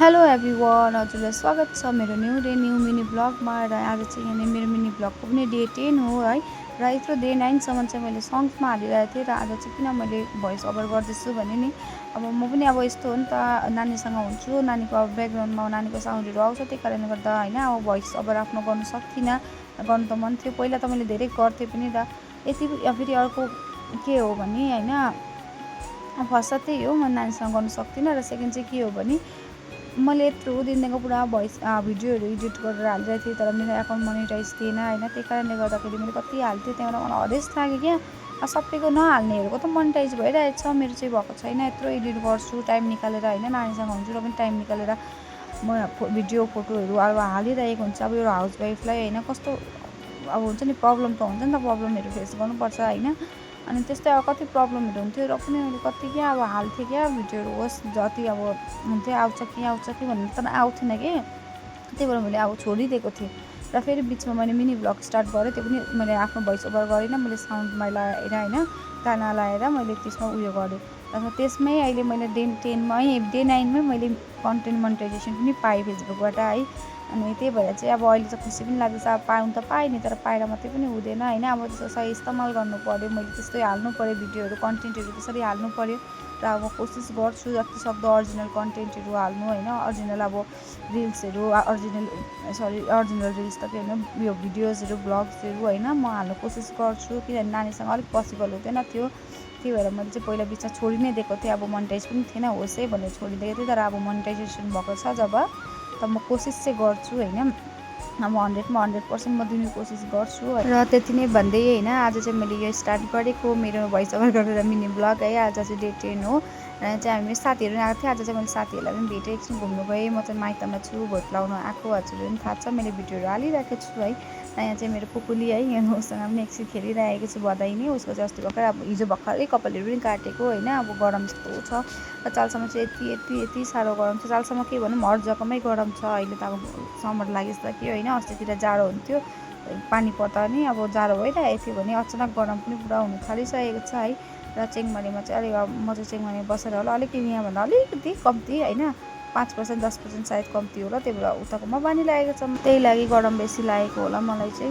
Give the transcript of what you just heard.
Hello everyone, हजुरलाई स्वागत छ मेरो न्यू डे न्यू मिनी ब्लगमा। र आज चाहिँ यहाँ मेरो मिनी ब्लगको पनि डे 10 हो है। र यत्रो डे 9सम्म चाहिँ मैले सङ्ग्समा हालिरहेको थिएँ। र आज चाहिँ किन मैले भोइस ओभर गर्दैछु भने नि, अब म पनि अब यस्तो हो नि त, नानीसँग हुन्छु, नानीको अब ब्याकग्राउन्डमा नानीको साउन्डहरू आउँछ, त्यही कारणले गर्दा होइन अब भोइस ओभर आफ्नो गर्नु सक्दिनँ। गर्नु त मन थियो, पहिला त मैले धेरै गर्थेँ पनि। र यति फेरि अर्को के हो भने होइन, फर्स्ट त त्यही हो, म नानीसँग गर्नु सक्दिनँ। र सेकेन्ड चाहिँ के हो भने, मैले यत्रो दिनदेखि पुरा भोइस भिडियोहरू एडिट गरेर हालिरहेको थिएँ, तर मेरो एकाउन्ट मोनिटाइज थिएन होइन। त्यही कारणले गर्दाखेरि मैले कति हाल्थेँ, त्यहाँबाट मलाई हरेस लाग्यो क्या। सबैको नहाल्नेहरूको त मोनिटाइज भइरहेको छ, मेरो चाहिँ भएको छैन। यत्रो एडिट गर्छु टाइम निकालेर होइन, नानीसँग हुन्छु र पनि टाइम निकालेर म भिडियो फोटोहरू अब हालिरहेको हुन्छ। अब एउटा हाउसवाइफलाई होइन कस्तो अब हुन्छ नि, प्रब्लम त हुन्छ नि त, प्रब्लमहरू फेस गर्नुपर्छ होइन। अनि त्यस्तै अब कति प्रब्लमहरू हुन्थ्यो, र पनि मैले कति क्या अब हाल्थेँ क्या भिडियोहरू, होस् जति अब हुन्थ्यो आउँछ कि भन्ने, तर आउँथेन कि, त्यही भएर मैले अब छोडिदिएको थिएँ। र फेरि बिचमा मैले मिनी ब्लग स्टार्ट गरेँ, त्यो पनि मैले आफ्नो भोइस ओभर गरिनँ, मैले साउन्डमा लगाएर होइन, गाना लगाएर मैले त्यसमा उयो गरेँ। र त्यसमै अहिले मैले डे 10मै डे 9मै मैले कन्टेन्ट मोनिटाइजेसन पनि पाएँ फेसबुकबाट है। अनि त्यही भएर चाहिँ अब अहिले चाहिँ खुसी पनि लाग्दैछ। अब पाउनु त पाएँ नि, तर पाएर मात्रै पनि हुँदैन होइन, अब त्यसको सही इस्तेमाल गर्नु पऱ्यो। मैले त्यस्तै हाल्नु पऱ्यो, भिडियोहरू कन्टेन्टहरू त्यसरी हाल्नु पऱ्यो। र अब कोसिस गर्छु जतिसक्दो अरिजिनल कन्टेन्टहरू हाल्नु होइन, अरिजिनल अब रिल्सहरू, अरिजिनल रिल्स त के होइन, यो भिडियोजहरू ब्लग्सहरू होइन म हाल्नु कोसिस गर्छु, किनभने नानीसँग अलिक पोसिबल हुँदैन थियो। त्यही भएर मैले चाहिँ पहिला बिचमा छोडि नै दिएको थिएँ। अब मोनिटाइज पनि थिएन, होस् है भनेर छोडिदिएको थिएँ। तर अब मोनिटाइजेसन भएको छ जब, त म कोसिस चाहिँ गर्छु होइन, अब 100मा 100% म दिने कोसिस गर्छु। र त्यति नै भन्दै होइन, आज चाहिँ मैले यो स्टार्ट गरेको मेरो भोइस ओभर गरेर मिनी ब्लग है। आज चाहिँ डे 10 हो। र चाहिँ हामी साथीहरू आएको थियो, आज चाहिँ मैले साथीहरूलाई पनि भेटेँ, एकछिन घुम्नु गएँ। म चाहिँ माइतमा छु, भोट लाउनु आएको, हजुरहरू पनि थाहा छ, मैले भिडियोहरू हालिरहेको छु है। र यहाँ चाहिँ मेरो कुकुली है, यहाँ उसँग पनि एकछिन खेलिरहेको छु, बधाई नै। उसको चाहिँ अस्ति भर्खर अब हिजो भर्खरै कपालहरू पनि काटेको होइन। अब गरम यस्तो छ, र चालसम्म चाहिँ यति साह्रो गरम छ। चालसम्म के भनौँ, हर जग्गामै गरम छ अहिले त। अब समर लागेछ कि होइन, अस्तितिर जाडो हुन्थ्यो, पानी पर्दा नि अब जाडो भइरहेको थियो भने अचानक गरम पनि पुरा हुनु थालिसकेको छ है। र चेङमारीमा चाहिँ म चाहिँ चेङमारीमा बसेर होला, अलिकति यहाँभन्दा अलिकति कम्ती होइन, 5% 10% सायद कम्ती होला, त्यही भएर उताकोमा पानी लागेको छ, त्यही लागि गरम बेसी लागेको होला मलाई चाहिँ।